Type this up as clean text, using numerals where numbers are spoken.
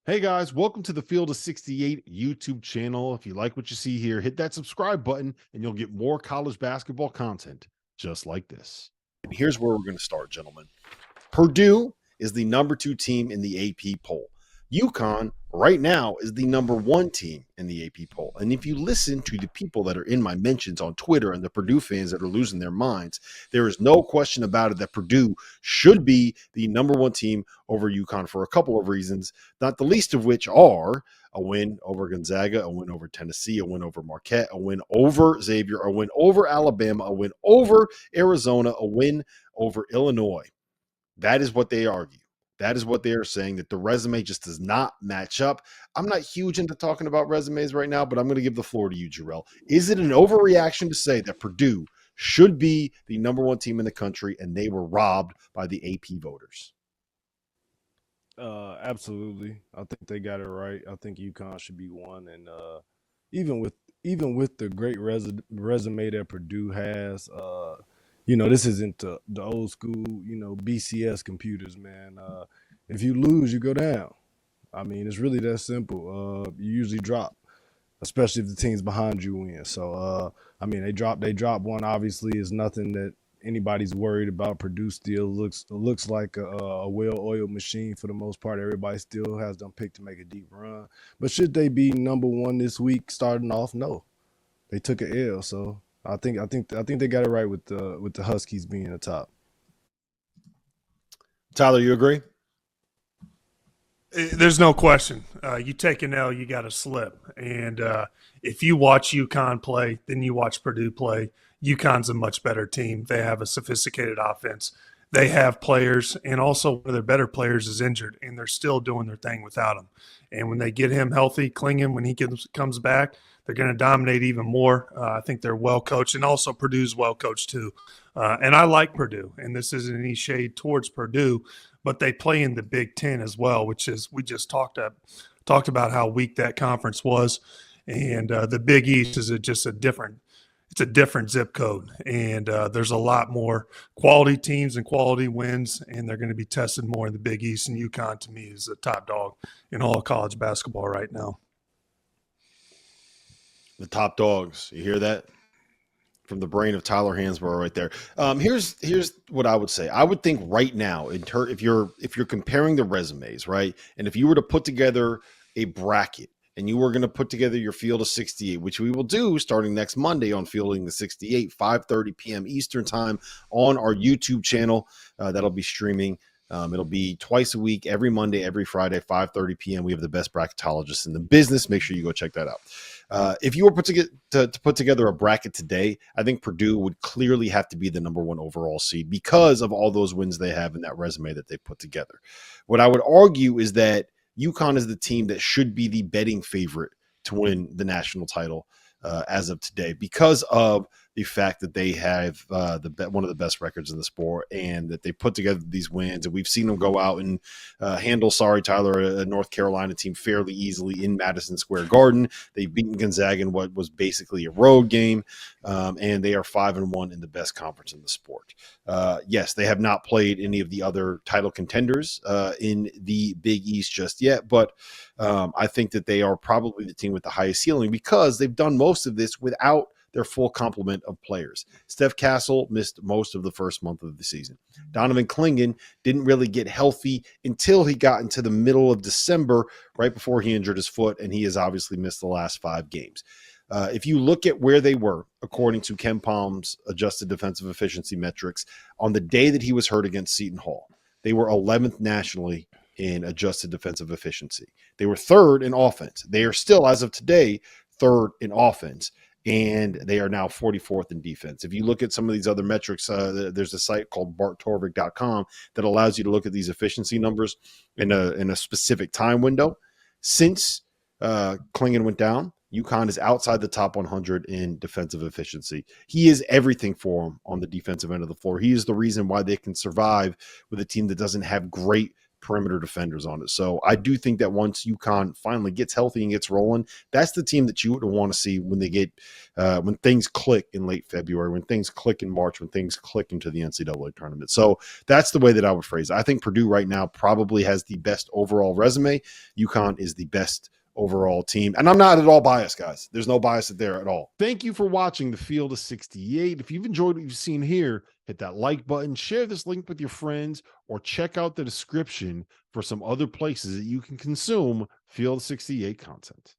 Hey guys, welcome to the Field of 68 YouTube channel. If you like what you see here, hit that subscribe button and you'll get more college basketball content just like this. And here's where we're going to start, gentlemen. Purdue is the number 2 team in the AP poll. UConn right now is the number 1 team in the AP poll. And if you listen to the people that are in my mentions on Twitter and the Purdue fans that are losing their minds, there is no question about it that Purdue should be the number 1 team over UConn for a couple of reasons, not the least of which are a win over Gonzaga, a win over Tennessee, a win over Marquette, a win over Xavier, a win over Alabama, a win over Arizona, a win over Illinois. That is what they argue. That is what they are saying, that the resume just does not match up. I'm not huge into talking about resumes right now, but I'm going to give the floor to you, Jerel. Is it an overreaction to say that Purdue should be the number 1 team in the country and they were robbed by the AP voters? Absolutely. I think they got it right. I think UConn should be 1, and even with the great resume that Purdue has, this isn't the old school, BCS computers, man. If you lose, you go down. I mean, it's really that simple. You usually drop, especially if the team's behind you win. So, they drop one. Obviously, is nothing that anybody's worried about. Purdue still looks like a well-oiled machine for the most part. Everybody still has them picked to make a deep run. But should they be number 1 this week starting off? No, they took an L. So I think they got it right with the Huskies being the top. Tyler, you agree? There's no question. You take an L, you got to slip. And if you watch UConn play, then you watch Purdue play. UConn's a much better team. They have a sophisticated offense. They have players, and also one of their better players is injured, and they're still doing their thing without him. And when they get him healthy, Klingon, when he comes back, they're going to dominate even more. I think they're well coached, and also Purdue's well coached too. And I like Purdue, and this isn't any shade towards Purdue, but they play in the Big Ten as well, which is we just talked about how weak that conference was, and the Big East is just a different zip code, and there's a lot more quality teams and quality wins, and they're going to be tested more in the Big East. And UConn, to me, is the top dog in all of college basketball right now. The top dogs. You hear that? From the brain of Tyler Hansbrough right there. Here's what I would say. I would think right now, if you're comparing the resumes, right, and if you were to put together a bracket and you were going to put together your Field of 68, which we will do starting next Monday on Fielding the 68, 5:30 p.m. Eastern time on our YouTube channel. That'll be streaming. It'll be twice a week, every Monday, every Friday, 5:30 p.m. We have the best bracketologists in the business. Make sure you go check that out. If you were to put together a bracket today, I think Purdue would clearly have to be the number 1 overall seed because of all those wins they have in that resume that they put together. What I would argue is that UConn is the team that should be the betting favorite to win the national title as of today because of the fact that they have one of the best records in the sport and that they put together these wins. And we've seen them go out and handle, a North Carolina team fairly easily in Madison Square Garden. They've beaten Gonzaga in what was basically a road game, and they are 5-1 in the best conference in the sport. Yes, they have not played any of the other title contenders in the Big East just yet, but I think that they are probably the team with the highest ceiling because they've done most of this without their full complement of players. Steph Castle missed most of the first month of the season. Donovan Klingon didn't really get healthy until he got into the middle of December, right before he injured his foot, and he has obviously missed the last 5 games. If you look at where they were, according to Ken Palm's adjusted defensive efficiency metrics, on the day that he was hurt against Seton Hall, they were 11th nationally in adjusted defensive efficiency. They were 3rd in offense. They are still, as of today, 3rd in offense. And they are now 44th in defense. If you look at some of these other metrics, there's a site called barttorvik.com that allows you to look at these efficiency numbers in a specific time window. Since Klingon went down, UConn is outside the top 100 in defensive efficiency. He is everything for them on the defensive end of the floor. He is the reason why they can survive with a team that doesn't have great perimeter defenders on it. So I do think that once UConn finally gets healthy and gets rolling, that's the team that you would want to see when they get when things click in late February, when things click in March, when things click into the NCAA tournament. So that's the way that I would phrase it. I think Purdue right now probably has the best overall resume. UConn is the best overall team. And I'm not at all biased, guys. There's no bias there at all. Thank you for watching the Field of 68. If you've enjoyed what you've seen here, hit that like button, share this link with your friends, or check out the description for some other places that you can consume Field of 68 content.